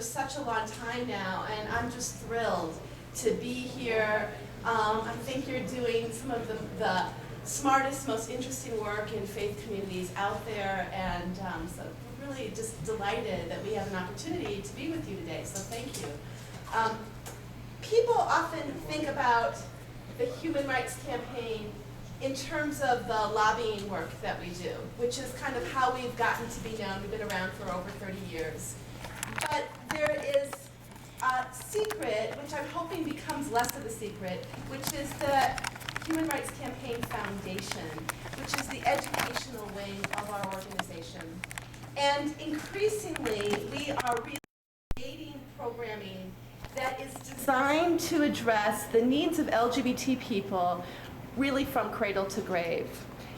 such a long time now, and I'm just thrilled to be here. I think you're doing some of the smartest, most interesting work in faith communities out there, and so we're really just delighted that we have an opportunity to be with you today, so thank you. People often think about the Human Rights Campaign in terms of the lobbying work that we do, which is kind of how we've gotten to be known. We've been around for over 30 years. But there is a secret, which I'm hoping becomes less of a secret, which is the Human Rights Campaign Foundation, which is the educational wing of our organization. And increasingly, we are really creating programming that is designed to address the needs of LGBT people really from cradle to grave.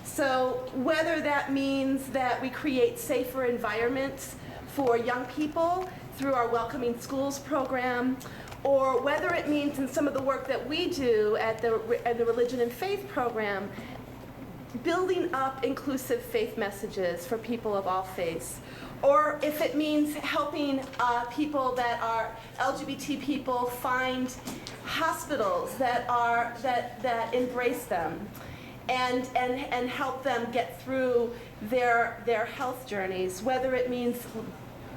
So whether that means that we create safer environments for young people through our Welcoming Schools program, or whether it means in some of the work that we do at the Religion and Faith program, building up inclusive faith messages for people of all faiths, or if it means helping people that are LGBT people find hospitals that embrace them and help them get through their health journeys, whether it means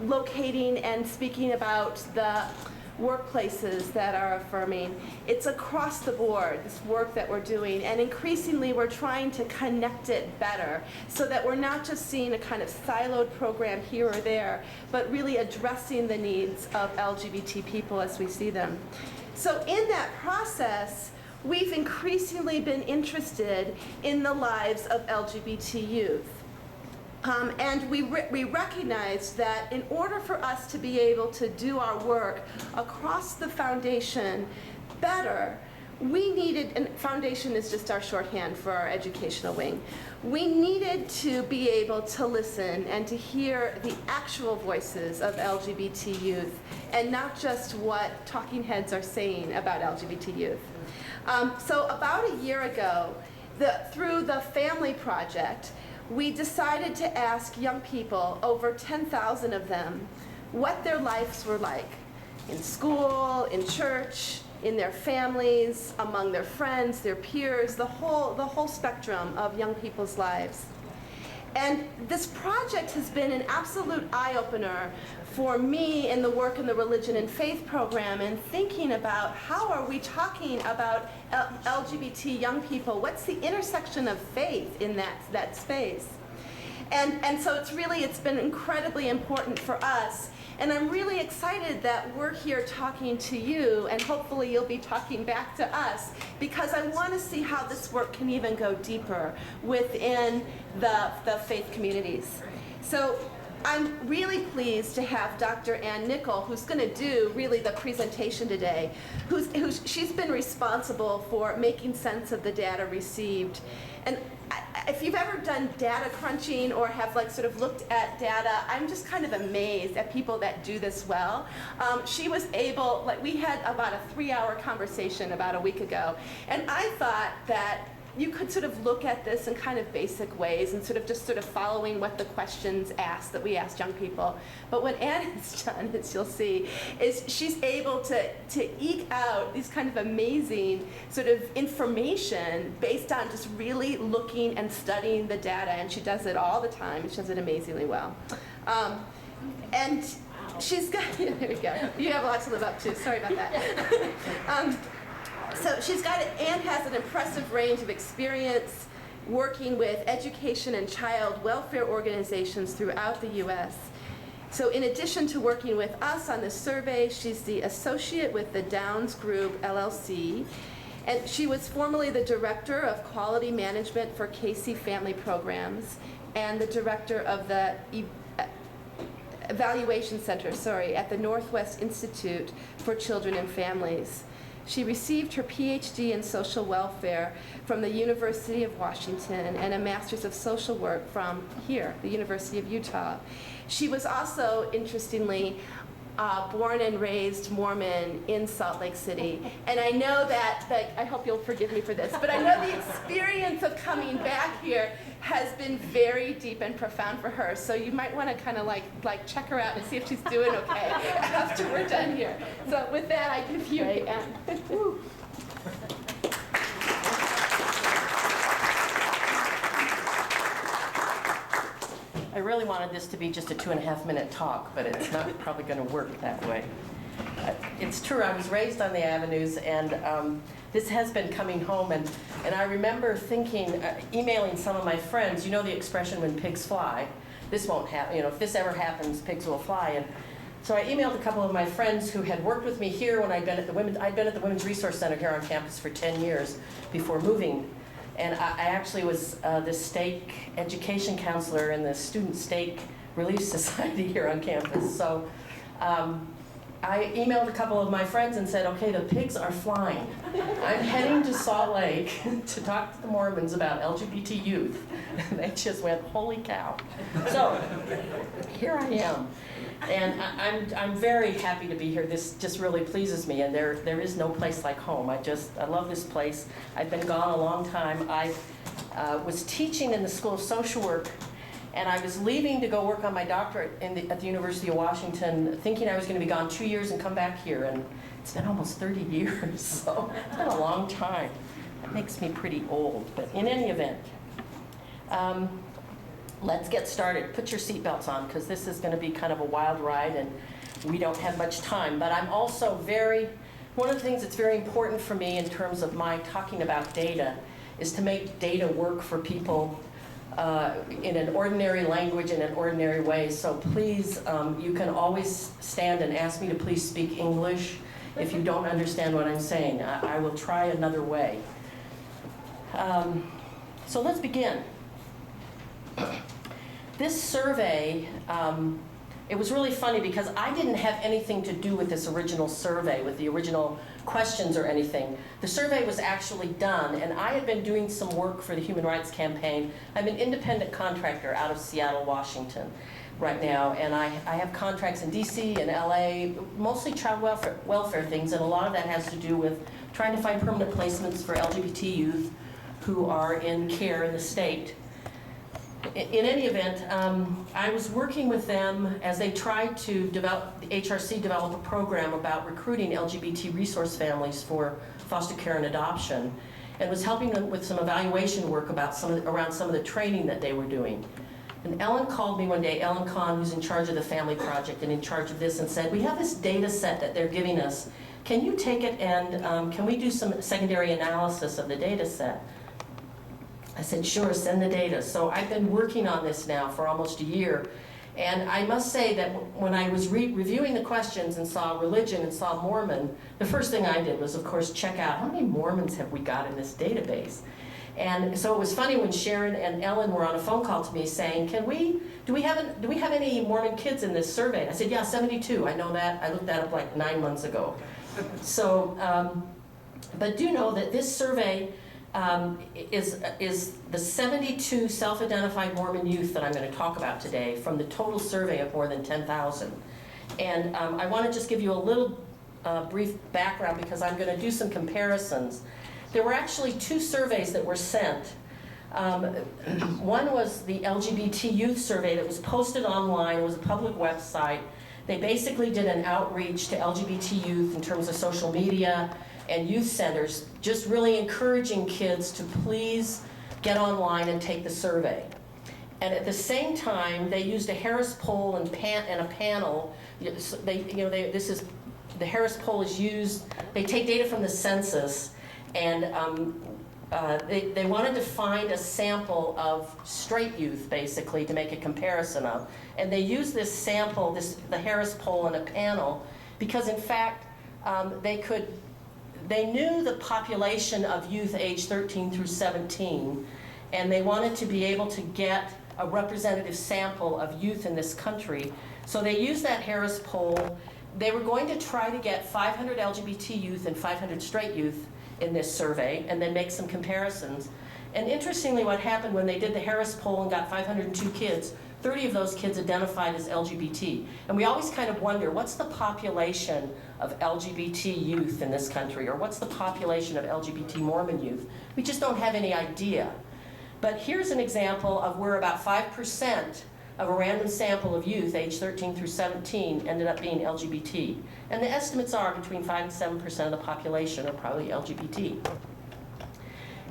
locating and speaking about the workplaces that are affirming. It's across the board, this work that we're doing, and increasingly we're trying to connect it better so that we're not just seeing a kind of siloed program here or there, but really addressing the needs of LGBT people as we see them. So in that process, we've increasingly been interested in the lives of LGBT youth. And we recognized that in order for us to be able to do our work across the foundation better, we needed, and foundation is just our shorthand for our educational wing, we needed to be able to listen and to hear the actual voices of LGBT youth and not just what talking heads are saying about LGBT youth. So about a year ago, through the Family Project, we decided to ask young people, over 10,000 of them, what their lives were like in school, in church, in their families, among their friends, their peers, the whole spectrum of young people's lives. And this project has been an absolute eye-opener for me in the work in the Religion and Faith program and thinking about how are we talking about LGBT young people? What's the intersection of faith in that space? And so it's been incredibly important for us. And I'm really excited that we're here talking to you, and hopefully you'll be talking back to us, because I want to see how this work can even go deeper within the faith communities. So I'm really pleased to have Dr. Ann Nickel, who's going to do really the presentation today. She's been responsible for making sense of the data received. And if you've ever done data crunching or have sort of looked at data, I'm just kind of amazed at people that do this well. She was able, we had about a 3-hour conversation about a week ago, and I thought that you could sort of look at this in kind of basic ways and sort of following what the questions asked that we asked young people. But what Ann has done, as you'll see, is she's able to eke out these kind of amazing sort of information based on just really looking and studying the data, and she does it all the time, and she does it amazingly well. And she's got, there we go. You have a lot to live up to, sorry about that. So Ann has an impressive range of experience working with education and child welfare organizations throughout the U.S. So in addition to working with us on this survey, she's the associate with the Downs Group, LLC, and she was formerly the director of quality management for Casey Family Programs and the director of the Evaluation Center, at the Northwest Institute for Children and Families. She received her PhD in social welfare from the University of Washington and a Master's of Social Work from here, the University of Utah. She was also, interestingly, born and raised Mormon in Salt Lake City. And I know that, I hope you'll forgive me for this, but I know the experience of coming back here has been very deep and profound for her. So you might want to kind of like check her out and see if she's doing okay after we're done here. So with that, I give you Anne. I really wanted this to be just a 2.5-minute talk, but it's not probably going to work that way. It's true, I was raised on the avenues, and this has been coming home, and I remember thinking, emailing some of my friends, you know the expression, when pigs fly, this won't happen, you know, if this ever happens, pigs will fly. And so I emailed a couple of my friends who had worked with me here when I'd been at the Women's Resource Center here on campus for 10 years before moving. And I actually was the stake education counselor in the Student Stake Relief Society here on campus. So I emailed a couple of my friends and said, okay, the pigs are flying. I'm heading to Salt Lake to talk to the Mormons about LGBT youth. And they just went, holy cow. So here I am. And I'm very happy to be here. This just really pleases me, and there is no place like home. I love this place. I've been gone a long time. I was teaching in the School of Social Work, and I was leaving to go work on my doctorate at the University of Washington, thinking I was going to be gone 2 years and come back here, and it's been almost 30 years, so it's been a long time. That makes me pretty old, but in any event, let's get started. Put your seatbelts on, because this is going to be kind of a wild ride, and we don't have much time. But I'm also one of the things that's very important for me in terms of my talking about data is to make data work for people in an ordinary language, in an ordinary way. So please, you can always stand and ask me to please speak English if you don't understand what I'm saying. I will try another way. So let's begin. This survey, it was really funny because I didn't have anything to do with this original survey, with the original questions or anything. The survey was actually done, and I had been doing some work for the Human Rights Campaign. I'm an independent contractor out of Seattle, Washington right now, and I have contracts in DC and LA, mostly child welfare things, and a lot of that has to do with trying to find permanent placements for LGBT youth who are in care in the state. In any event, I was working with them as they tried to develop, the HRC develop a program about recruiting LGBT resource families for foster care and adoption, and was helping them with some evaluation work about around some of the training that they were doing. And Ellen called me one day, Ellen Kahn, who's in charge of the Family Project and in charge of this, and said, we have this data set that they're giving us. Can you take it and can we do some secondary analysis of the data set? I said, sure, send the data. So I've been working on this now for almost a year. And I must say that when I was reviewing the questions and saw religion and saw Mormon, the first thing I did was, of course, check out how many Mormons have we got in this database. And so it was funny when Sharon and Ellen were on a phone call to me saying, do we have any Mormon kids in this survey? And I said, yeah, 72. I know that. I looked that up like 9 months ago. So, but do know that this survey is the 72 self-identified Mormon youth that I'm going to talk about today from the total survey of more than 10,000. And I want to just give you a little brief background because I'm going to do some comparisons. There were actually 2 surveys that were sent. One was the LGBT youth survey that was posted online. It was a public website. They basically did an outreach to LGBT youth in terms of social media and youth centers, just really encouraging kids to please get online and take the survey. And at the same time, they used a Harris poll and a panel. The Harris poll is used. They take data from the census, and they wanted to find a sample of straight youth, basically, to make a comparison of. And they used this sample, the Harris poll and a panel, because in fact, they knew the population of youth aged 13 through 17, and they wanted to be able to get a representative sample of youth in this country. So they used that Harris poll. They were going to try to get 500 LGBT youth and 500 straight youth in this survey, and then make some comparisons. And interestingly, what happened when they did the Harris poll and got 502 kids, 30 of those kids identified as LGBT. And we always kind of wonder, what's the population of LGBT youth in this country? Or what's the population of LGBT Mormon youth? We just don't have any idea. But here's an example of where about 5% of a random sample of youth, age 13 through 17, ended up being LGBT. And the estimates are between 5 and 7% of the population are probably LGBT.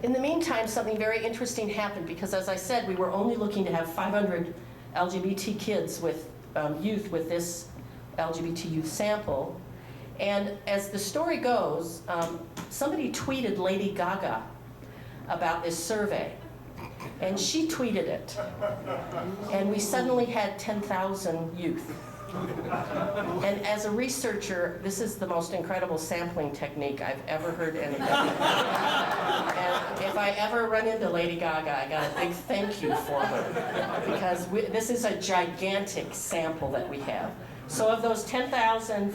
In the meantime, something very interesting happened because, as I said, we were only looking to have 500 LGBT kids with youth with this LGBT youth sample. And as the story goes, somebody tweeted Lady Gaga about this survey. And she tweeted it. And we suddenly had 10,000 youth. And as a researcher, this is the most incredible sampling technique I've ever heard anybody. And if I ever run into Lady Gaga, I got a big thank you for her. Because this is a gigantic sample that we have. So of those 10,000,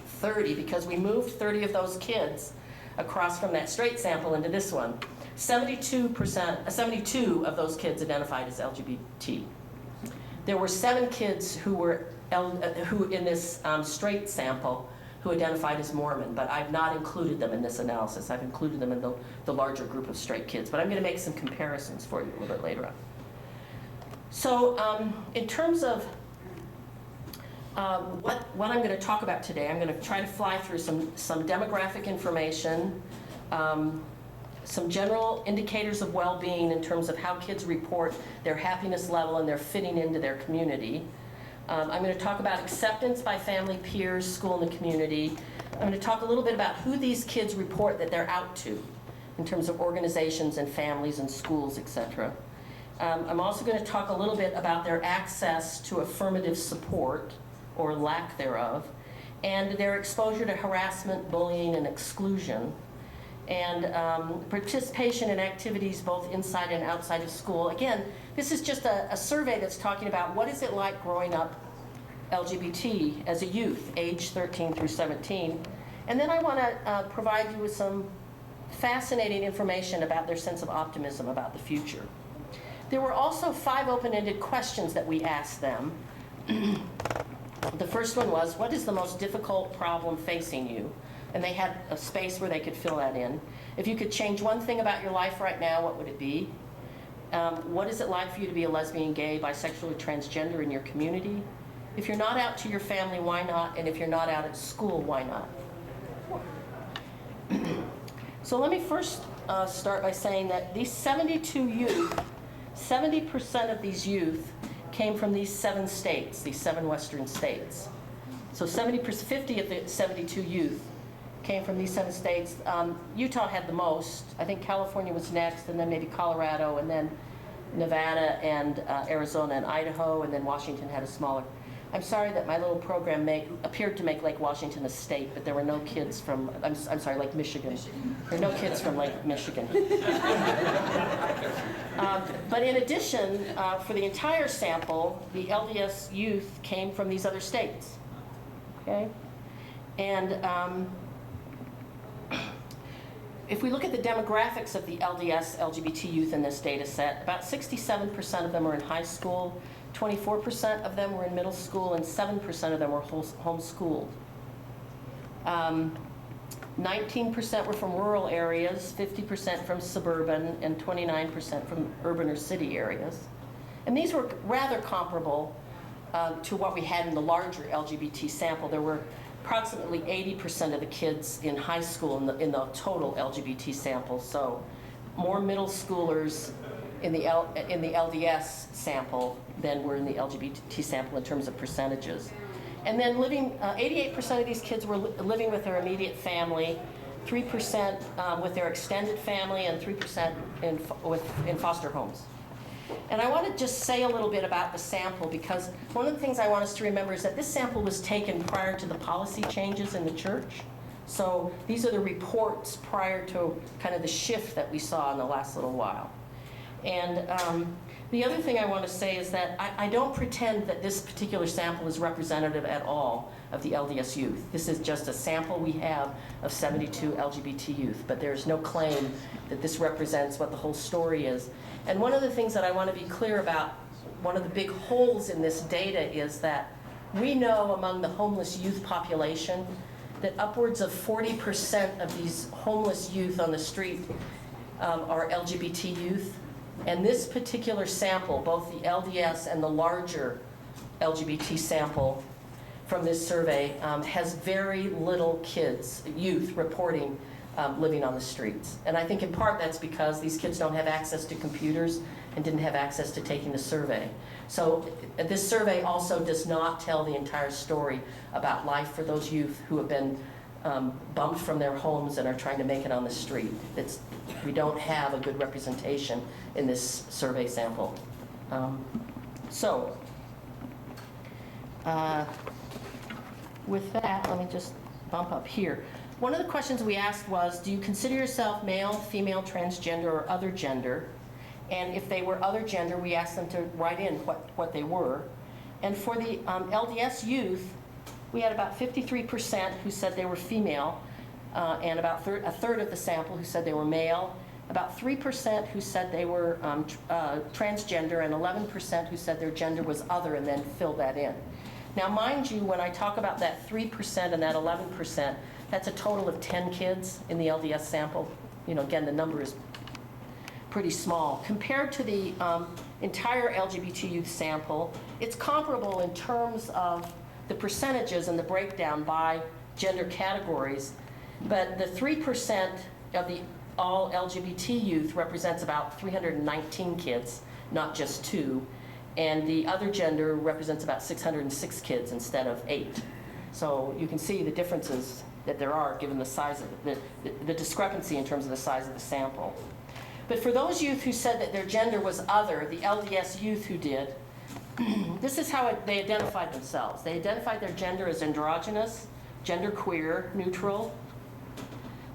30, because we moved 30 of those kids across from that straight sample into this one, 72 of those kids identified as LGBT. There were 7 kids who in this straight sample who identified as Mormon, but I've not included them in this analysis. I've included them in the larger group of straight kids, but I'm going to make some comparisons for you a little bit later on. So in terms of what I'm going to talk about today, I'm going to try to fly through some demographic information, some general indicators of well-being in terms of how kids report their happiness level and their fitting into their community. I'm going to talk about acceptance by family, peers, school, and the community. I'm going to talk a little bit about who these kids report that they're out to in terms of organizations and families and schools, etc. I'm also going to talk a little bit about their access to affirmative support, or lack thereof, and their exposure to harassment, bullying, and exclusion, and participation in activities both inside and outside of school. Again, this is just a survey that's talking about what is it like growing up LGBT as a youth, age 13 through 17. And then I want to provide you with some fascinating information about their sense of optimism about the future. There were also 5 open-ended questions that we asked them. The first one was, what is the most difficult problem facing you? And they had a space where they could fill that in. If you could change one thing about your life right now, what would it be? What is it like for you to be a lesbian, gay, bisexual, or transgender in your community? If you're not out to your family, why not? And if you're not out at school, why not? So let me first start by saying that these 72 youth, 70% of these youth came from these 7 states, these 7 western states. So 50 of the 72 youth came from these 7 states. Utah had the most. I think California was next, and then maybe Colorado, and then Nevada, and Arizona, and Idaho, and then Washington had a smaller. I'm sorry that my little program appeared to make Lake Washington a state, but there were no kids from, I'm sorry, Lake Michigan. There were no kids from Lake Michigan. But in addition, for the entire sample, the LDS youth came from these other states. Okay? And if we look at the demographics of the LDS LGBT youth in this data set, about 67% of them were in high school, 24% of them were in middle school, and 7% of them were homeschooled. 19% were from rural areas, 50% from suburban, and 29% from urban or city areas. And these were rather comparable to what we had in the larger LGBT sample. There were approximately 80% of the kids in high school in the total LGBT sample. So more middle schoolers in the LDS sample than were in the LGBT sample in terms of percentages. And then 88% of these kids were living with their immediate family, 3% with their extended family, and 3% in foster homes. And I want to just say a little bit about the sample, because one of the things I want us to remember is that this sample was taken prior to the policy changes in the church. So these are the reports prior to kind of the shift that we saw in the last little while. And the other thing I want to say is that I don't pretend that this particular sample is representative at all of the LDS youth. This is just a sample we have of 72 LGBT youth, but there's no claim that this represents what the whole story is. And one of the things that I want to be clear about one of the big holes in this data is that we know among the homeless youth population that upwards of 40% of these homeless youth on the street are LGBT youth. And this particular sample, both the LDS and the larger LGBT sample from this survey, has very little kids, youth, reporting living on the streets. And I think in part that's because these kids don't have access to computers and didn't have access to taking the survey. So this survey also does not tell the entire story about life for those youth who have been bumped from their homes and are trying to make it on the street. We don't have a good representation in this survey sample. With that, let me just bump up here. One of the questions we asked was, do you consider yourself male, female, transgender, or other gender? And if they were other gender, we asked them to write in what they were. And for the LDS youth, we had about 53% who said they were female, and about a third of the sample who said they were male, about 3% who said they were transgender, and 11% who said their gender was other, and then filled that in. Now, mind you, when I talk about that 3% and that 11%, that's a total of 10 kids in the LDS sample. You know, again, the number is pretty small. Compared to the entire LGBT youth sample, it's comparable in terms of the percentages and the breakdown by gender categories, but the 3% of the all LGBT youth represents about 319 kids, not just 2, and the other gender represents about 606 kids instead of 8. So you can see the differences that there are given the size of the discrepancy in terms of the size of the sample. But for those youth who said that their gender was other, the LDS youth who did, this is how they identified themselves. They identified their gender as androgynous, genderqueer, neutral,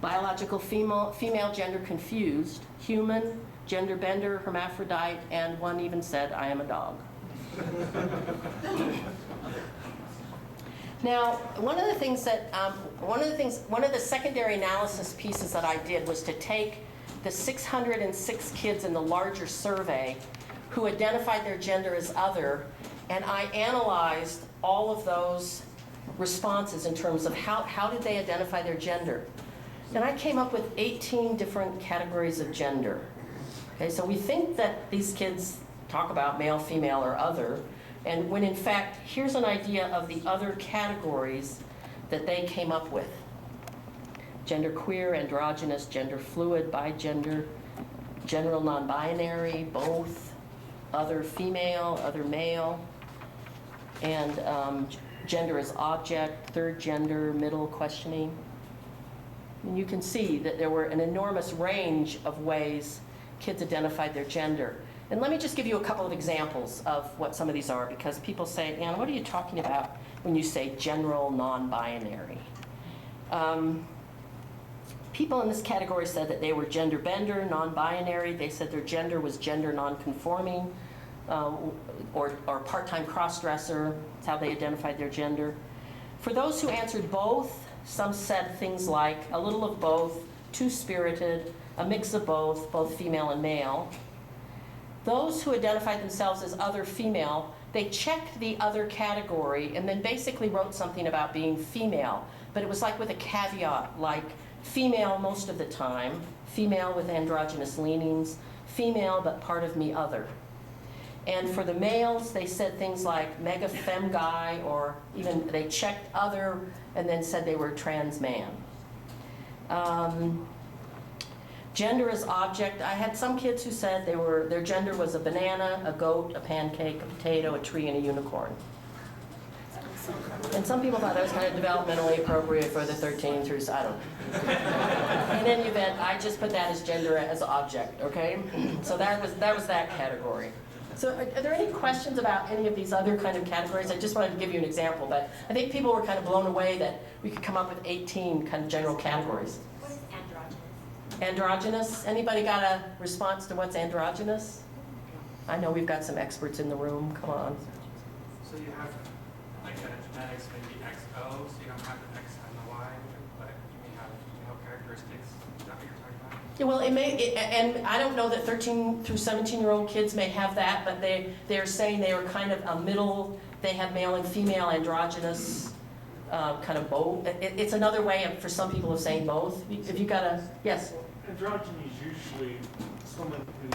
biological female gender confused, human, gender bender, hermaphrodite, and one even said, I am a dog. Now, one of the secondary analysis pieces that I did was to take the 606 kids in the larger survey who identified their gender as other, and I analyzed all of those responses in terms of how did they identify their gender. And I came up with 18 different categories of gender. Okay, so we think that these kids talk about male, female, or other, and when in fact, here's an idea of the other categories that they came up with. Genderqueer, androgynous, gender fluid, bigender, general non-binary, both, other female, other male, and gender as object, third gender, middle questioning. And you can see that there were an enormous range of ways kids identified their gender. And let me just give you a couple of examples of what some of these are, because people say, Anna, what are you talking about when you say general non-binary? People in this category said that they were gender bender, non-binary. They said their gender was gender non-conforming, or part-time cross-dresser. That's how they identified their gender. For those who answered both, some said things like a little of both, two-spirited, a mix of both female and male. Those who identified themselves as other female, they checked the other category and then basically wrote something about being female, but it was like with a caveat, like female most of the time, female with androgynous leanings, female but part of me other. And for the males, they said things like mega femme guy, or even they checked other and then said they were trans man. Gender as object, I had some kids who said their gender was a banana, a goat, a pancake, a potato, a tree, and a unicorn. And some people thought that was kind of developmentally appropriate for the 13 through, I don't know. In any event, I just put that as gender as object, okay? So that was that category. So are there any questions about any of these other kind of categories? I just wanted to give you an example, but I think people were kind of blown away that we could come up with 18 kind of general categories. What is androgynous? Androgynous? Anybody got a response to what's androgynous? I know we've got some experts in the room. Come on. So you have, like, genetics maybe XO, so you don't have the X and the Y, but you may have female characteristics. Is that what you're talking about? Yeah, well, and I don't know that 13 through 17-year-old kids may have that, but they're saying they are kind of a middle, they have male and female androgynous, kind of both. It's another way for some people of saying both. If you got a, yes? Androgyny is usually someone who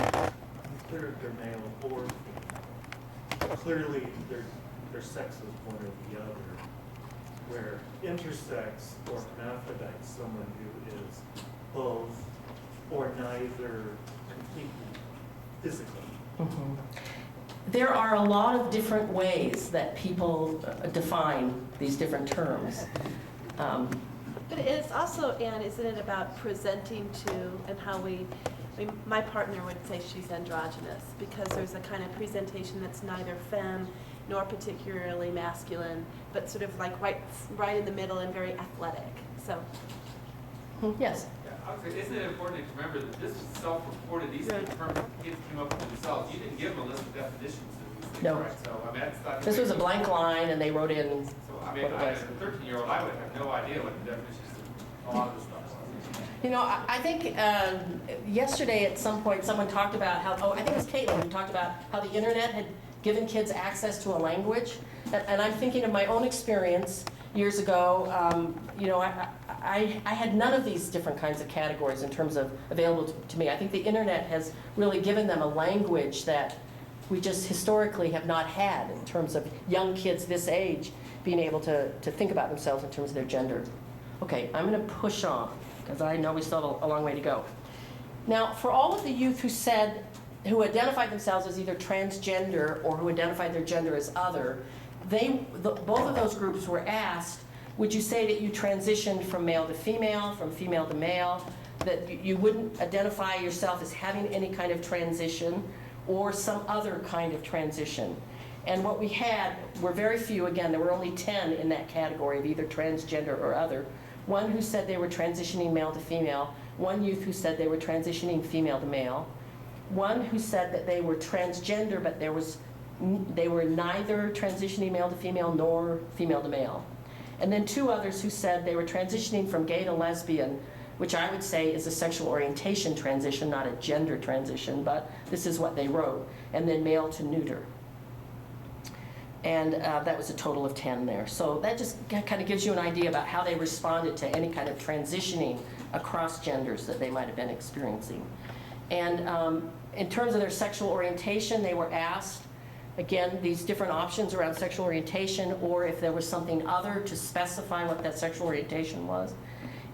considered they're male or clearly their sex is one or the other, where intersex or hermaphrodite is someone who is both or neither completely physically. Mhm. There are a lot of different ways that people define these different terms. But it's also, Anne, isn't it about presenting to and how I mean, my partner would say she's androgynous because there's a kind of presentation that's neither femme nor particularly masculine, but sort of like right in the middle and very athletic. So. Yes? Yeah, I would say, isn't it important to remember that this was self-reported, these Right. terms kids came up with themselves. You didn't give them a list of definitions of these things, No. right? So, I mean, that's not. This was a blank line, and they wrote in. So, I mean, what it as was. a 13-year-old, I would have no idea what the definitions of a lot of this stuff was. You know, I think yesterday at some point someone talked about how, I think it was Caitlin who talked about how the internet had given kids access to a language. And I'm thinking of my own experience years ago. You know, I had none of these different kinds of categories in terms of available to me. I think the internet has really given them a language that we just historically have not had in terms of young kids this age being able to think about themselves in terms of their gender. Okay, I'm going to push on because I know we still have a long way to go. Now, for all of the youth who identified themselves as either transgender or who identified their gender as other, both of those groups were asked, would you say that you transitioned from male to female, from female to male, that you wouldn't identify yourself as having any kind of transition or some other kind of transition? And what we had were very few. Again, there were only 10 in that category of either transgender or other. One who said they were transitioning male to female, one youth who said they were transitioning female to male, one who said that they were transgender, but they were neither transitioning male to female nor female to male. And then two others who said they were transitioning from gay to lesbian, which I would say is a sexual orientation transition, not a gender transition, but this is what they wrote. And then male to neuter. And that was a total of 10 there. So that just kind of gives you an idea about how they responded to any kind of transitioning across genders that they might have been experiencing. And in terms of their sexual orientation, they were asked, again, these different options around sexual orientation, or if there was something other to specify what that sexual orientation was.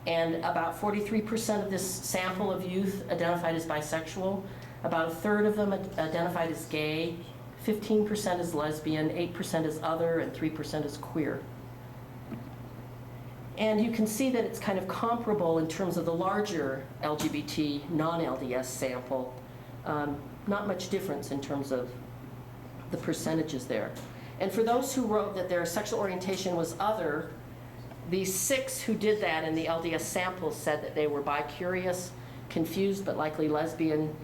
And about 43% of this sample of youth identified as bisexual. About a third of them identified as gay. 15% is lesbian, 8% is other, and 3% is queer. And you can see that it's kind of comparable in terms of the larger LGBT non-LDS sample. Not much difference in terms of the percentages there. And for those who wrote that their sexual orientation was other, the 6 who did that in the LDS sample said that they were bi-curious, confused but likely lesbian,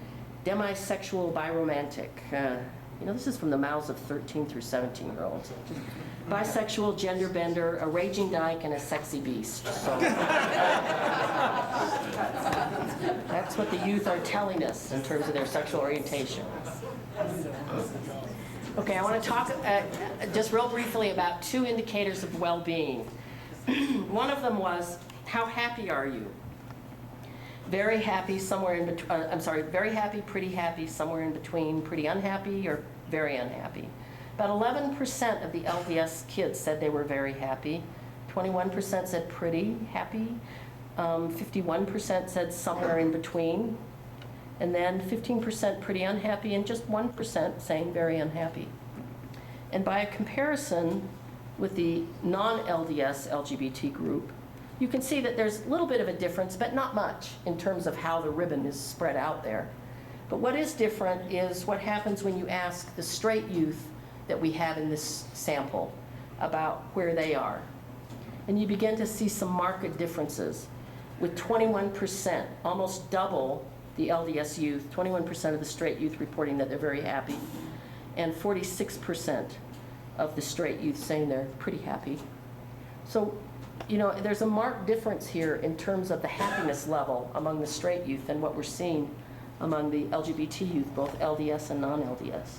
demisexual, biromantic. You know, this is from the mouths of 13 through 17-year-olds. Bisexual, gender bender, a raging dyke, and a sexy beast. So that's what the youth are telling us in terms of their sexual orientation. Okay, I want to talk just real briefly about 2 indicators of well-being. One of them was, how happy are you? Very happy, somewhere in between, very happy, pretty happy, somewhere in between, pretty unhappy, or very unhappy. About 11% of the LDS kids said they were very happy. 21% said pretty happy. 51% said somewhere in between. And then 15% pretty unhappy, and just 1% saying very unhappy. And by a comparison with the non-LDS LGBT group, you can see that there's a little bit of a difference, but not much in terms of how the ribbon is spread out there. But what is different is what happens when you ask the straight youth that we have in this sample about where they are. And you begin to see some marked differences, with 21%, almost double the LDS youth, 21% of the straight youth reporting that they're very happy, and 46% of the straight youth saying they're pretty happy. So you know, there's a marked difference here in terms of the happiness level among the straight youth and what we're seeing among the LGBT youth, both LDS and non-LDS.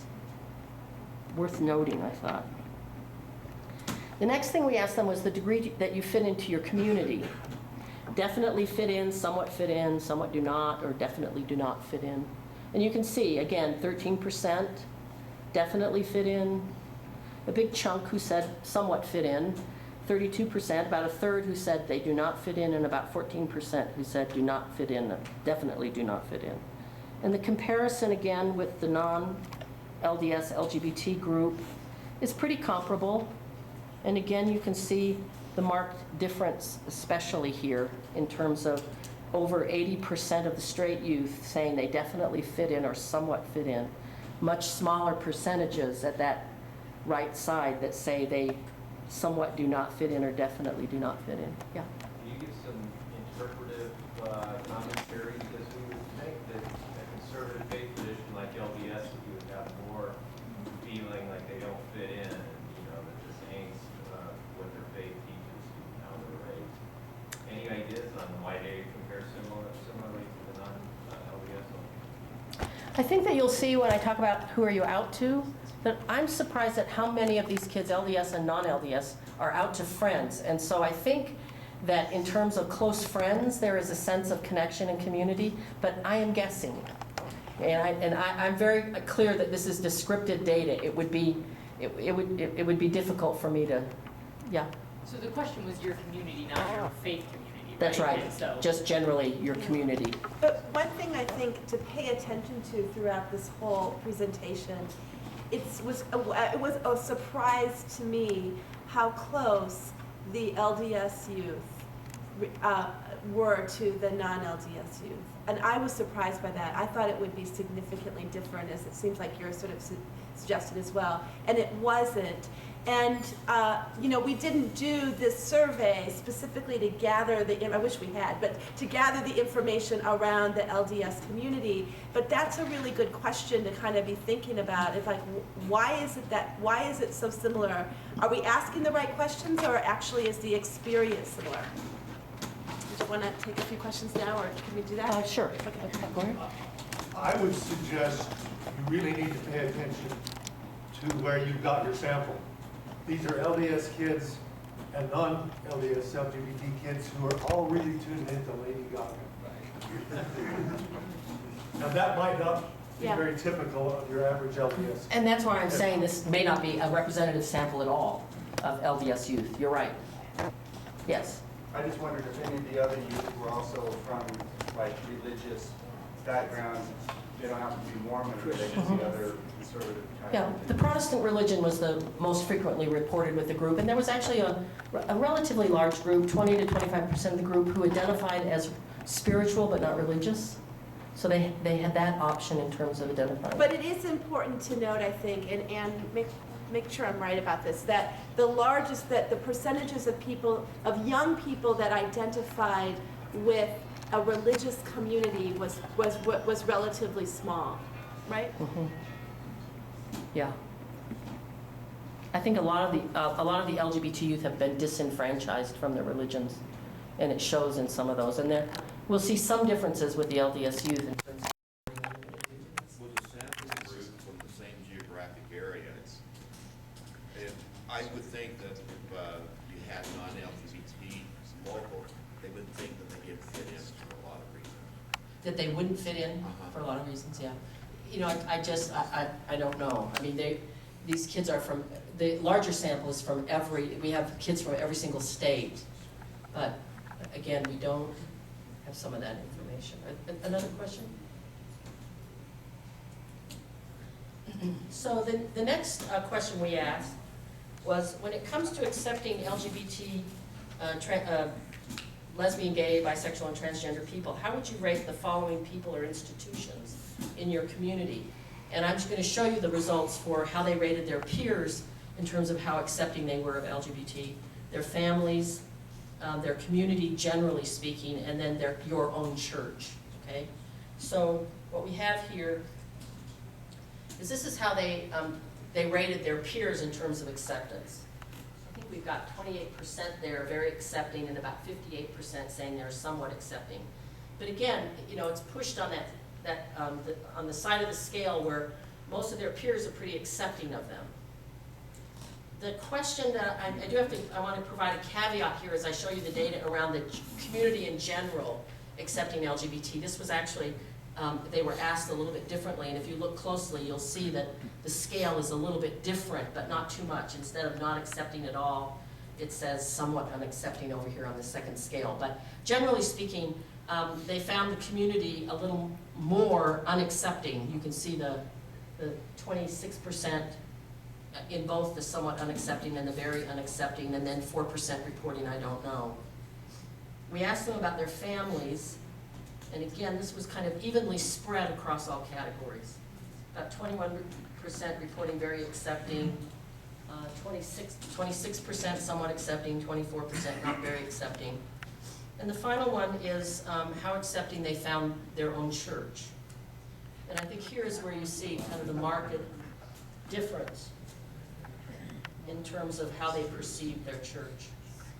Worth noting, I thought. The next thing we asked them was the degree that you fit into your community. Definitely fit in, somewhat do not, or definitely do not fit in. And you can see, again, 13% definitely fit in, a big chunk who said somewhat fit in, 32%, about a third who said they do not fit in, and about 14% who said do not fit in, definitely do not fit in. And the comparison, again, with the non-LDS LGBT group is pretty comparable. And again, you can see the marked difference, especially here, in terms of over 80% of the straight youth saying they definitely fit in or somewhat fit in. Much smaller percentages at that right side that say they somewhat do not fit in or definitely do not fit in. Yeah. Can you give some interpretive commentary? Because we would think that a conservative faith tradition like LDS would have more feeling like they don't fit in, you know, that the saints, what their faith teaches, how they're raised. Any ideas on why they compare similarly to the non-LDS? I think that you'll see when I talk about who are you out to, that I'm surprised at how many of these kids, LDS and non-LDS, are out to friends. And so I think that in terms of close friends, there is a sense of connection and community, but I am guessing. And I'm very clear that this is descriptive data. It would be difficult for me to, yeah. So the question was your community, not your faith community, right? That's right, And so, just generally your community. But one thing I think to pay attention to throughout this whole presentation, it was a surprise to me how close the LDS youth were to the non-LDS youth. And I was surprised by that. I thought it would be significantly different, as it seems like you're sort of suggested as well. And it wasn't. And, you know, we didn't do this survey specifically to gather I wish we had, but to gather the information around the LDS community. But that's a really good question to kind of be thinking about. If like, why is it so similar? Are we asking the right questions, or actually is the experience similar? Do you want to take a few questions now, or can we do that? Sure. Okay. I would suggest you really need to pay attention to where you got your sample. These are LDS kids and non-LDS LGBT kids who are all really tuned into Lady Gaga. Now that might not be very typical of your average LDS. And that's why I'm saying this may not be a representative sample at all of LDS youth. You're right. Yes. I just wondered if any of the other youth were also from like religious backgrounds. They don't have to be Mormon, or they just the other conservative type. Yeah, the Protestant religion was the most frequently reported with the group, and there was actually a relatively large group, 20 to 25% of the group, who identified as spiritual but not religious. So they had that option in terms of identifying. But it is important to note, I think, and make sure I'm right about this, that the percentages of young people that identified with a religious community was relatively small, right? Mm-hmm. Yeah. I think a lot of the LGBT youth have been disenfranchised from their religions, and it shows in some of those. And we'll see some differences with the LDS youth in terms of With a sample group from the same geographic area, I would think that if you had non-LGBT local, they would think that they get fit in for a lot of reasons. that they wouldn't fit in for a lot of reasons, yeah. You know, I don't know. I mean, these kids are from, the larger sample is from we have kids from every single state. But again, we don't have some of that information. Another question? So the next question we asked was, when it comes to accepting LGBT, lesbian, gay, bisexual, and transgender people, how would you rate the following people or institutions in your community? And I'm just going to show you the results for how they rated their peers in terms of how accepting they were of LGBT, their families, their community generally speaking, and then your own church, okay? So what we have here is this is how they rated their peers in terms of acceptance. think we've got 28% there very accepting and about 58% saying they're somewhat accepting. But again, you know, it's pushed on on the side of the scale where most of their peers are pretty accepting of them. The question that I want to provide a caveat here as I show you the data around the community in general accepting LGBT. This was actually, they were asked a little bit differently, and if you look closely, you'll see that the scale is a little bit different, but not too much. Instead of not accepting at all, it says somewhat unaccepting over here on the second scale. But generally speaking, they found the community a little more unaccepting. You can see the 26% in both the somewhat unaccepting and the very unaccepting, and then 4% reporting I don't know. We asked them about their families, and again, this was kind of evenly spread across all categories. About 21% reporting very accepting, 26% somewhat accepting, 24% not very accepting. And the final one is how accepting they found their own church. And I think here is where you see kind of the marked difference in terms of how they perceive their church.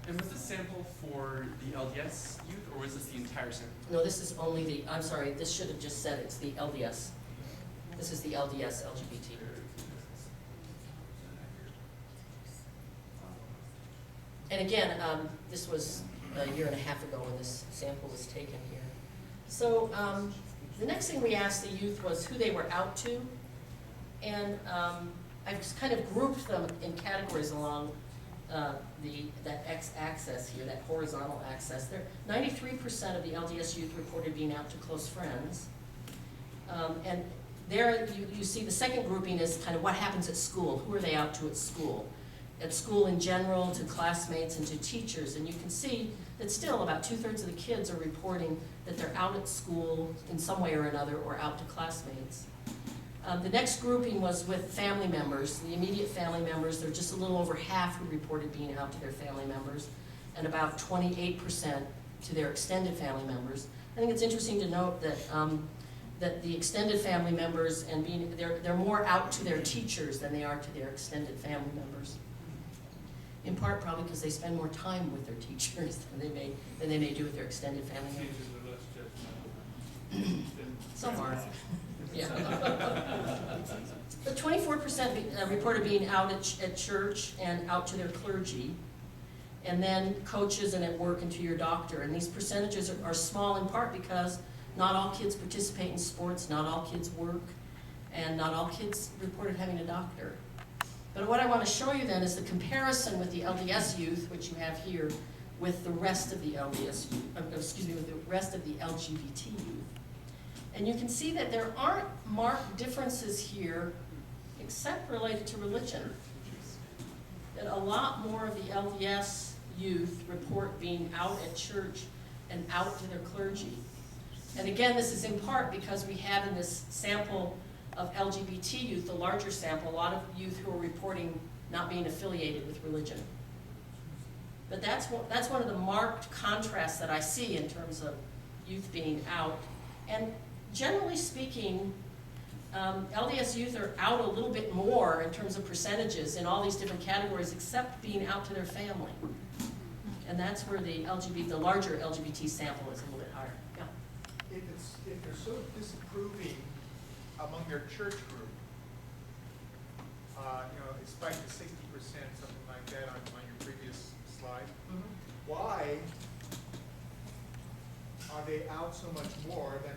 And was this sample for the LDS youth, or was this the entire sample? No, this is only the, I'm sorry, this should have just said it's the LDS. This is the LDS LGBT. And again, this was a year and a half ago when this sample was taken here. So the next thing we asked the youth was who they were out to. And I've just kind of grouped them in categories along that x-axis here, that horizontal axis. 93% of the LDS youth reported being out to close friends. And there you see the second grouping is kind of what happens at school. Who are they out to at school? At school in general, to classmates and to teachers. And you can see that still about 2/3 of the kids are reporting that they're out at school in some way or another or out to classmates. The next grouping was with family members, the immediate family members. There are just a little over half who reported being out to their family members, and about 28% to their extended family members. I think it's interesting to note that that the extended family members and they're more out to their teachers than they are to their extended family members. In part, probably because they spend more time with their teachers than they may do with their extended family members. Teachers are less judgmental. Some are. Yeah. But 24% reported being out at church and out to their clergy, and then coaches and at work and to your doctor. And these percentages are small in part because not all kids participate in sports, not all kids work, and not all kids reported having a doctor. But what I want to show you then is the comparison with the LDS youth, which you have here, with the rest of the LDS youth, with the rest of the LGBT youth. And you can see that there aren't marked differences here, except related to religion. That a lot more of the LDS youth report being out at church and out to their clergy. And again, this is in part because we have in this sample of LGBT youth, the larger sample, a lot of youth who are reporting not being affiliated with religion. But that's one of the marked contrasts that I see in terms of youth being out. And generally speaking, LDS youth are out a little bit more in terms of percentages in all these different categories, except being out to their family. And that's where the larger LGBT sample is a little bit higher. Yeah. If they're so disapproving among their church group, it spiked to 60%, something like that on your previous slide. Mm-hmm. Why are they out so much more than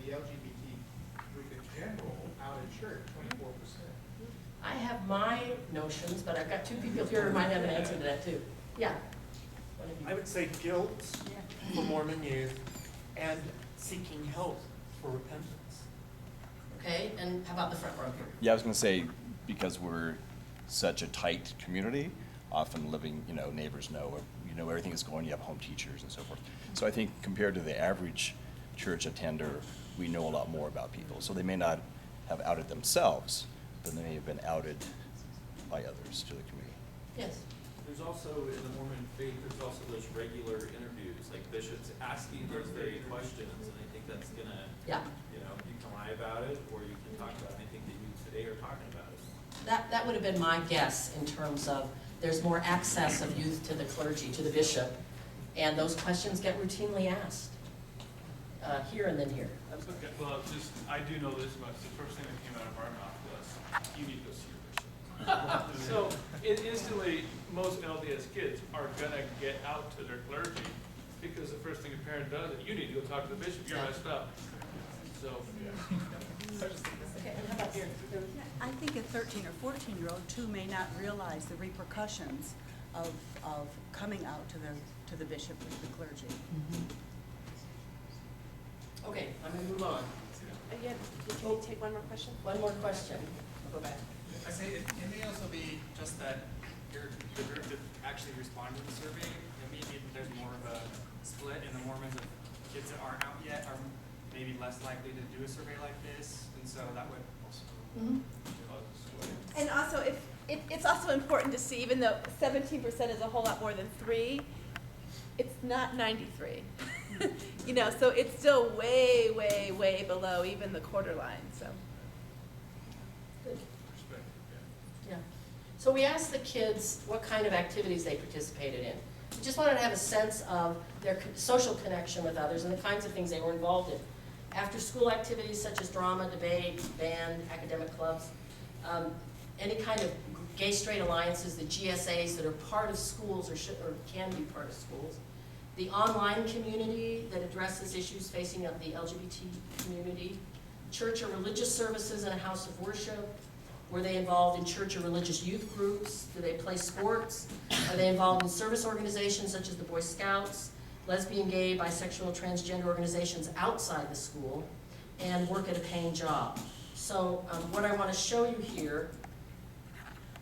the LGBT group in general out at church, 24%? I have my notions, but I've got two people here who might have an answer to that too. Yeah. I would say guilt for Mormon youth and seeking help for repentance. Okay, and how about the front row here? Yeah, I was going to say, because we're such a tight community, often living, neighbors know, everything that's going, you have home teachers and so forth. So I think compared to the average church attender, we know a lot more about people. So they may not have outed themselves, but they may have been outed by others to the community. Yes. There's also, in the Mormon faith, there's also those regular interviews, like bishops asking those very questions, and I think that's gonna, you can lie about it, or you can talk about anything that you today are talking about it. That would have been my guess in terms of there's more access of youth to the clergy, to the bishop, and those questions get routinely asked, here and then here. Okay, well, just, I do know this much, the first thing that came out of our mouth was, you need to go see your bishop. So, instantly, most LDS kids are gonna get out to their clergy, because the first thing a parent does is, you need to go talk to the bishop, you're messed up. So, Okay, and how about here? I think a 13 or 14-year-old too may not realize the repercussions of coming out to the bishop with the clergy. Okay, I'm gonna move on. Again, can you take one more question? One more question. I'll go back. I say it may also be just that the group that actually responded to the survey, maybe there's more of a split in the Mormons of kids that aren't out yet are maybe less likely to do a survey like this, and so that would also cause a sway. And also, it's also important to see, even though 17% is a whole lot more than 3, it's not 93. You know, so it's still way, way, way below even the quarter line, so. Good. Yeah. So we asked the kids what kind of activities they participated in. We just wanted to have a sense of their social connection with others and the kinds of things they were involved in. After-school activities such as drama, debate, band, academic clubs, any kind of gay-straight alliances, the GSAs that are part of schools or can be part of schools. The online community that addresses issues facing the LGBT community. Church or religious services in a house of worship. Were they involved in church or religious youth groups? Do they play sports? Are they involved in service organizations such as the Boy Scouts, lesbian, gay, bisexual, transgender organizations outside the school, and work at a paying job? So what I want to show you here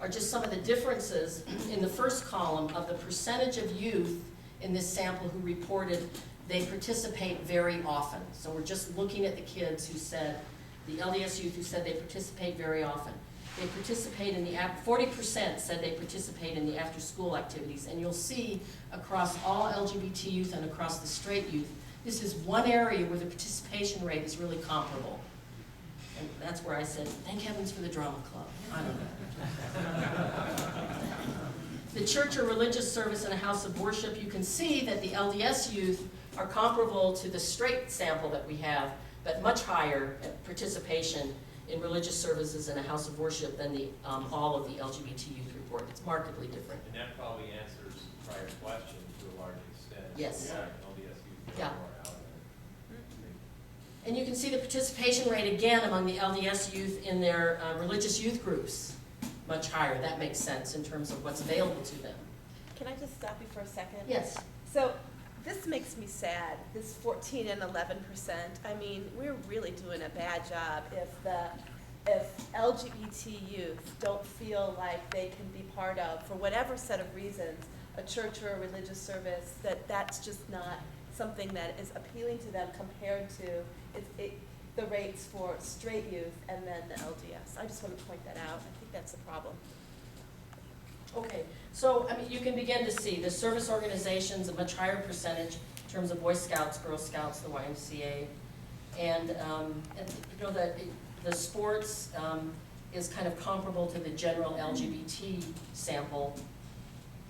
are just some of the differences in the first column of the percentage of youth in this sample who reported they participate very often. So we're just looking at the kids who said, the LDS youth who said they participate very often. They participate in the, 40% said they participate in the after-school activities. And you'll see across all LGBT youth and across the straight youth, this is one area where the participation rate is really comparable. And that's where I said, thank heavens for the drama club. I don't know. The church or religious service in a house of worship, you can see that the LDS youth are comparable to the straight sample that we have, but much higher participation in religious services in a house of worship than the all of the LGBT youth report. It's markedly different. And that probably answers the prior question to a large extent. Yes. Yeah, LDS youth Yeah. more out there. And you can see the participation rate again among the LDS youth in their religious youth groups. Much higher. That makes sense in terms of what's available to them. Can I just stop you for a second? Yes. So this makes me sad, this 14 and 11%. I mean, we're really doing a bad job if LGBT youth don't feel like they can be part of, for whatever set of reasons, a church or a religious service, that's just not something that is appealing to them compared to the rates for straight youth and then the LDS. I just want to point that out. I think that's the problem. Okay, so I mean, you can begin to see the service organizations, a much higher percentage in terms of Boy Scouts, Girl Scouts, the YMCA, and you know the sports is kind of comparable to the general LGBT sample.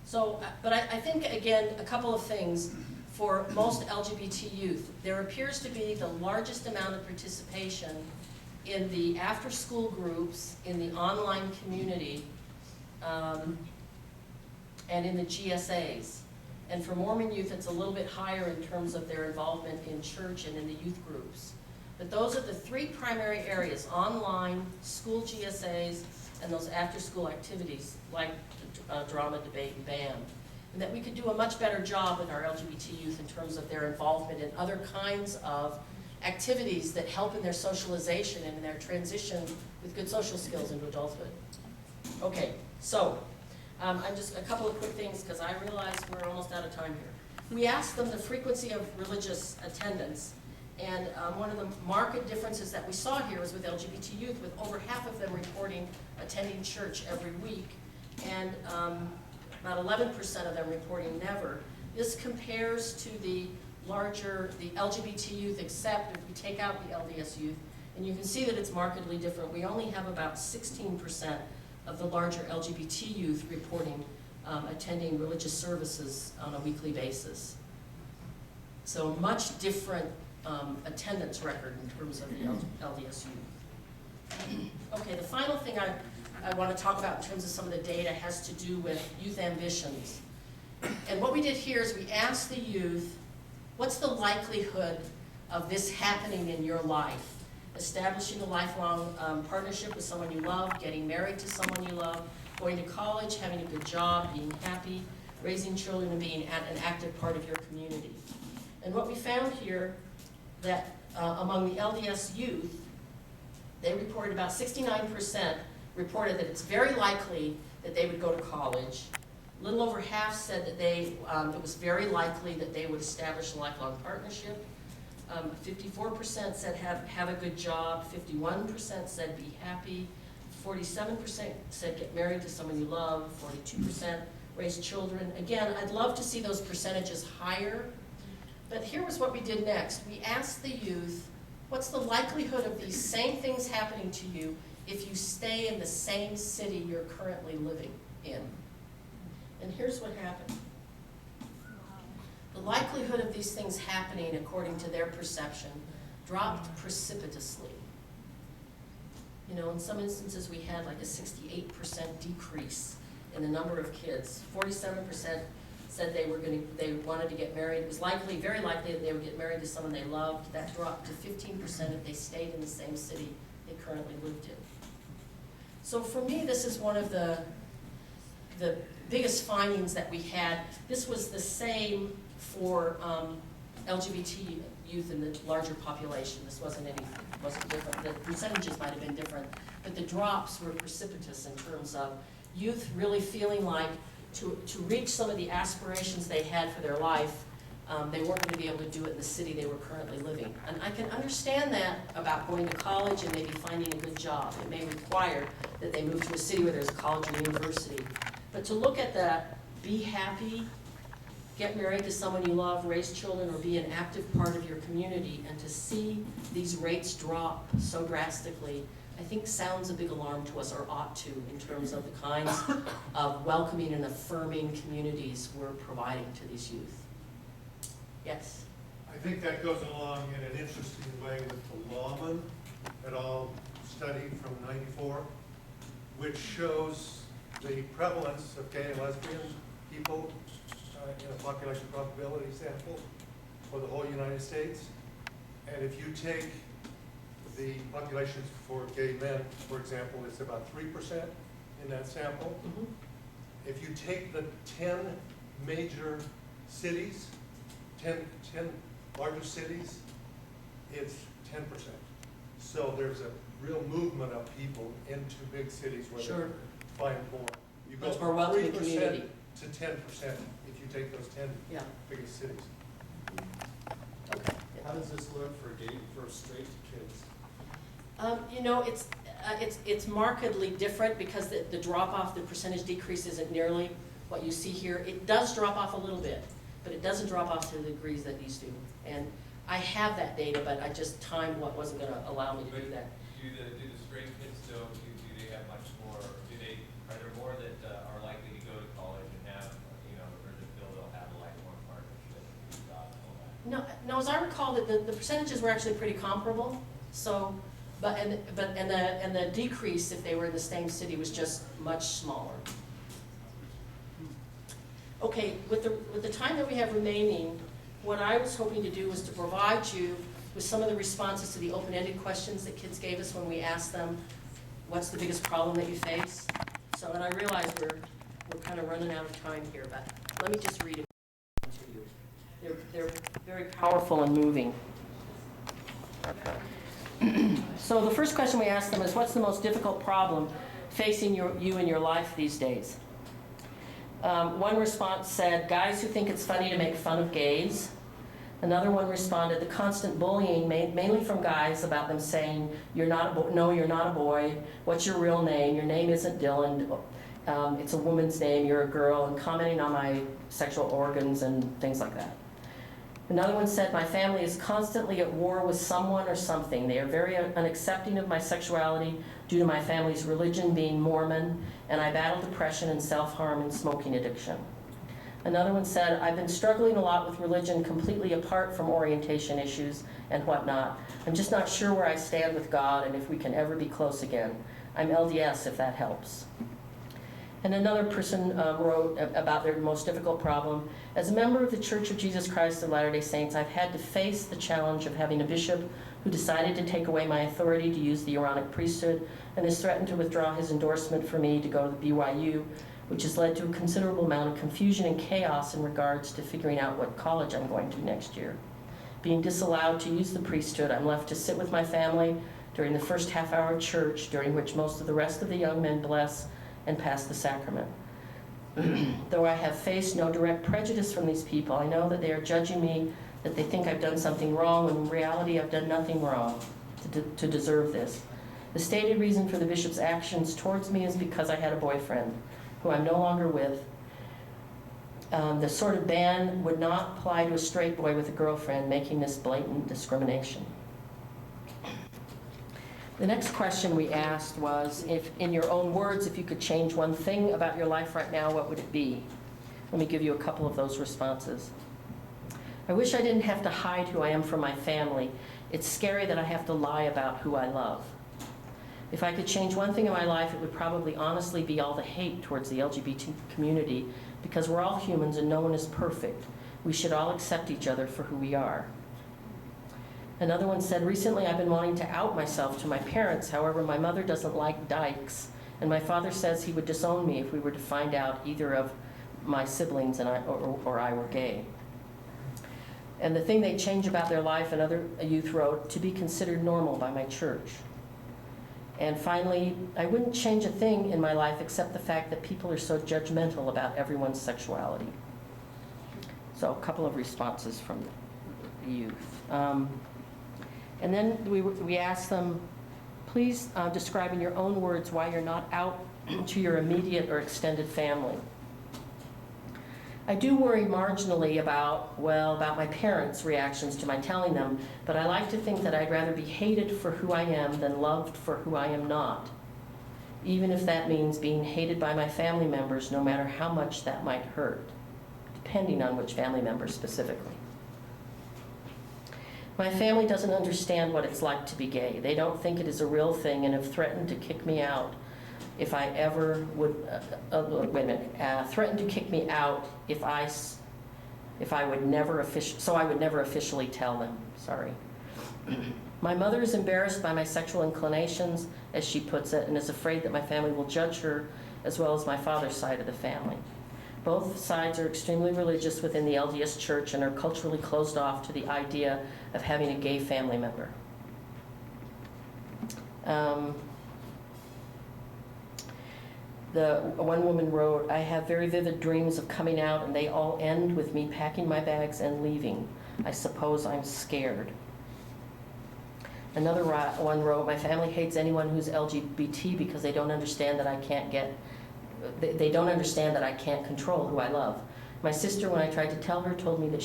So, but I think again a couple of things. For most LGBT youth, there appears to be the largest amount of participation in the after-school groups, in the online community, and in the GSAs. And for Mormon youth, it's a little bit higher in terms of their involvement in church and in the youth groups. But those are the three primary areas: online, school GSAs, and those after-school activities like drama, debate, and band. And that we could do a much better job with our LGBT youth in terms of their involvement in other kinds of activities that help in their socialization and in their transition with good social skills into adulthood. Okay, so I'm just a couple of quick things because I realize we're almost out of time here. We asked them the frequency of religious attendance, and one of the marked differences that we saw here was with LGBT youth, with over half of them reporting attending church every week, and about 11% of them reporting never. This compares to the LGBT youth, except if we take out the LDS youth, and you can see that it's markedly different. We only have about 16% of the larger LGBT youth reporting attending religious services on a weekly basis. So much different attendance record in terms of the LDS youth. Okay, the final thing I want to talk about in terms of some of the data has to do with youth ambitions. And what we did here is we asked the youth, what's the likelihood of this happening in your life? Establishing a lifelong partnership with someone you love, getting married to someone you love, going to college, having a good job, being happy, raising children, and being an active part of your community. And what we found here, that among the LDS youth, they reported about 69% reported that it's very likely that they would go to college. A little over half said that it was very likely that they would establish a lifelong partnership. 54% said have a good job. 51% said be happy. 47% said get married to someone you love. 42% raise children. Again, I'd love to see those percentages higher. But here was what we did next. We asked the youth, what's the likelihood of these same things happening to you if you stay in the same city you're currently living in? And here's what happened. The likelihood of these things happening, according to their perception, dropped precipitously. You know, in some instances we had like a 68% decrease in the number of kids. 47% said they wanted to get married. It was likely, very likely, that they would get married to someone they loved. That dropped to 15% if they stayed in the same city they currently lived in. So for me, this is one of the biggest findings that we had. This was the same for LGBT youth in the larger population. This wasn't different. The percentages might have been different, but the drops were precipitous in terms of youth really feeling like to reach some of the aspirations they had for their life, they weren't going to be able to do it in the city they were currently living. And I can understand that about going to college and maybe finding a good job. It may require that they move to a city where there's a college or university. But to look at that, be happy, get married to someone you love, raise children, or be an active part of your community, and to see these rates drop so drastically, I think sounds a big alarm to us, or ought to, in terms of the kinds of welcoming and affirming communities we're providing to these youth. Yes? I think that goes along in an interesting way with the Lawman et al. Study from '94, which shows the prevalence of gay and lesbian people in a population probability sample for the whole United States. And if you take the populations for gay men, for example, it's about 3% in that sample. Mm-hmm. If you take the 10 major cities, 10 largest cities, it's 10%. So there's a real movement of people into big cities where Sure. they find more. You go Much more from welcoming 3% community. to 10% if you take those 10 Yeah. biggest cities. Okay. How does this look for straight kids? You know, it's markedly different because the drop-off, the percentage decrease isn't nearly what you see here. It does drop off a little bit, but it doesn't drop off to the degrees that these do. And I have that data, but I just timed what wasn't going to allow me to do that. Do the straight kids though, do they have much more, are there more that are likely to go to college and have, or that they'll have a lifelong partnership and job and all that? No, as I recall, that the percentages were actually pretty comparable. So, and the decrease, if they were in the same city, was just much smaller. Okay, with the time that we have remaining, what I was hoping to do was to provide you with some of the responses to the open-ended questions that kids gave us when we asked them, what's the biggest problem that you face? So, and I realize we're kind of running out of time here, but let me just read it to you. They're very powerful and moving. So the first question we asked them is, what's the most difficult problem facing you in your life these days? One response said, guys who think it's funny to make fun of gays. Another one responded, the constant bullying, mainly from guys, about them saying, you're not a boy, no, you're not a boy, what's your real name, your name isn't Dylan, it's a woman's name, you're a girl, and commenting on my sexual organs and things like that. Another one said, my family is constantly at war with someone or something. They are very unaccepting of my sexuality due to my family's religion being Mormon, and I battle depression and self-harm and smoking addiction. Another one said, I've been struggling a lot with religion completely apart from orientation issues and whatnot. I'm just not sure where I stand with God and if we can ever be close again. I'm LDS if that helps. And another person wrote about their most difficult problem. As a member of the Church of Jesus Christ of Latter-day Saints, I've had to face the challenge of having a bishop who decided to take away my authority to use the Aaronic priesthood and has threatened to withdraw his endorsement for me to go to the BYU, which has led to a considerable amount of confusion and chaos in regards to figuring out what college I'm going to next year. Being disallowed to use the priesthood, I'm left to sit with my family during the first half hour of church, during which most of the rest of the young men bless and pass the sacrament. Though I have faced no direct prejudice from these people, I know that they are judging me, that they think I've done something wrong, when in reality I've done nothing wrong to deserve this. The stated reason for the bishop's actions towards me is because I had a boyfriend, who I'm no longer with. The sort of ban would not apply to a straight boy with a girlfriend, making this blatant discrimination. The next question we asked was, if, in your own words, if you could change one thing about your life right now, what would it be? Let me give you a couple of those responses. I wish I didn't have to hide who I am from my family. It's scary that I have to lie about who I love. If I could change one thing in my life, it would probably honestly be all the hate towards the LGBT community, because we're all humans and no one is perfect. We should all accept each other for who we are. Another one said, recently I've been wanting to out myself to my parents. However, my mother doesn't like dykes, and my father says he would disown me if we were to find out either of my siblings and I were gay. And the thing they change about their life, another youth wrote, to be considered normal by my church. And finally, I wouldn't change a thing in my life except the fact that people are so judgmental about everyone's sexuality. So a couple of responses from the youth. And then we asked them, please describe in your own words why you're not out to your immediate or extended family. I do worry marginally about my parents' reactions to my telling them, but I like to think that I'd rather be hated for who I am than loved for who I am not, even if that means being hated by my family members, no matter how much that might hurt, depending on which family member specifically. My family doesn't understand what it's like to be gay. They don't think it is a real thing and have threatened to kick me out if I ever would, threatened to kick me out if I would never officially tell them, sorry. My mother is embarrassed by my sexual inclinations, as she puts it, and is afraid that my family will judge her, as well as my father's side of the family. Both sides are extremely religious within the LDS Church and are culturally closed off to the idea of having a gay family member. One woman wrote, I have very vivid dreams of coming out and they all end with me packing my bags and leaving. I suppose I'm scared. Another one wrote, my family hates anyone who's LGBT because they don't understand that I can't they don't understand that I can't control who I love. My sister, when I tried to tell her, told me that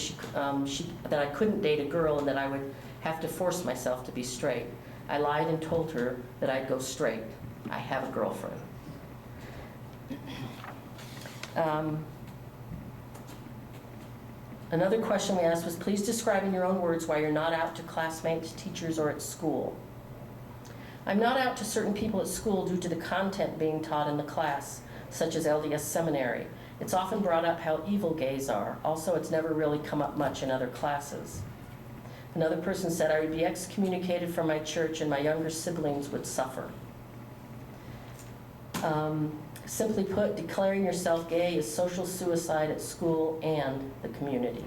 that I couldn't date a girl and that I would have to force myself to be straight. I lied and told her that I'd go straight. I have a girlfriend. Another question we asked was, please describe in your own words why you're not out to classmates, teachers, or at school. I'm not out to certain people at school due to the content being taught in the class, such as LDS seminary. It's often brought up how evil gays are. Also, it's never really come up much in other classes. Another person said, I would be excommunicated from my church and my younger siblings would suffer. Simply put, declaring yourself gay is social suicide at school and the community.